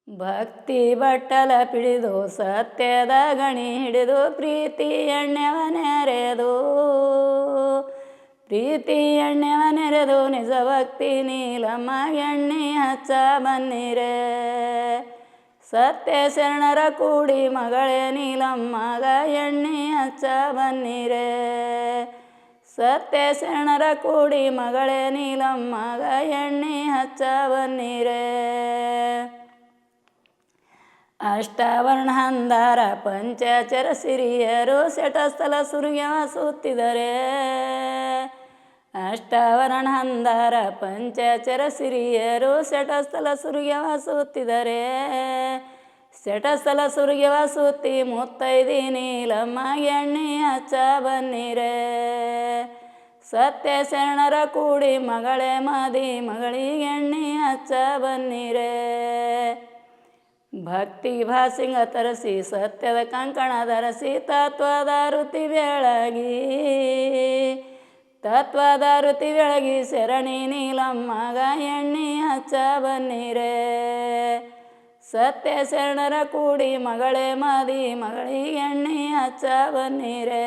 ಭಕ್ತಿ ಬಟ್ಟಲ ಪಿಡಿದು ಸತ್ಯದ ಗಣಿ ಹಿಡಿದು ಪ್ರೀತಿ ಎಣ್ಣೆವ ನೆರೆದು ಪ್ರೀತಿ ಎಣ್ಣೆವ ನೆರೆದು ನಿಜ ಭಕ್ತಿ ನೀಲಮ್ಮ ಎಣ್ಣೆ ಹಚ್ಚ ಬನ್ನಿರೆ ಸತ್ಯ ಶರಣರ ಕೂಡಿ ಮಗಳೇ ನೀಲಮ್ಮಗ ಎಣ್ಣೆ ಹಚ್ಚ ಬನ್ನಿರೆ ಸತ್ಯ ಶರಣರ ಕೂಡಿ ಮಗಳೇ ನೀಲಮ್ಮಗ ಎಣ್ಣೆ ಹಚ್ಚ ಬನ್ನಿರೆ ಅಷ್ಟಾವರಣ ಹಂದಾರ ಪಂಚಚರ ಸಿರಿಯರು ಶಟಸ್ಥಲ ಸುರ್ಯವ ಸುತ್ತಿದರೆ ಅಷ್ಟಾವರಣ ಹಂದಾರ ಪಂಚಚರ ಸಿರಿಯರು ಶಟಸ್ಥಲ ಸುರ್ಯವ ಸುತ್ತಿದರೆ ಶಟಸ್ಥಲ ಸುರ್ಯವ ಸುತ್ತಿ ಮುತ್ತೈದಿ ನೀಲಮ್ಮ ಎಣ್ಣೆ ಹಚ್ಚ ಬನ್ನಿರೆ ಸತ್ಯ ಶರಣರ ಕೂಡಿ ಮಗಳೇ ಮದಿ ಮಗಳಿಗೆ ಎಣ್ಣೆ ಹಚ್ಚ ಬನ್ನಿರೆ ಭಕ್ತಿ ಭಾಸಿಂಗ ತರಸಿ ಸತ್ಯದ ಕಂಕಣ ಧರಿಸಿ ತತ್ವದ ಋತಿ ಬೆಳಗಿ ತತ್ವದ ಋತಿ ಬೆಳಗಿ ಶರಣಿ ನೀಲಮ್ಮಗ ಎಣ್ಣೆ ಹಚ್ಚ ಬನ್ನಿರೆ ಸತ್ಯ ಶರಣರ ಕೂಡಿ ಮಗಳೇ ಮದಿ ಮಗಳಿಗೆ ಎಣ್ಣೆ ಹಚ್ಚ ಬನ್ನಿರೆ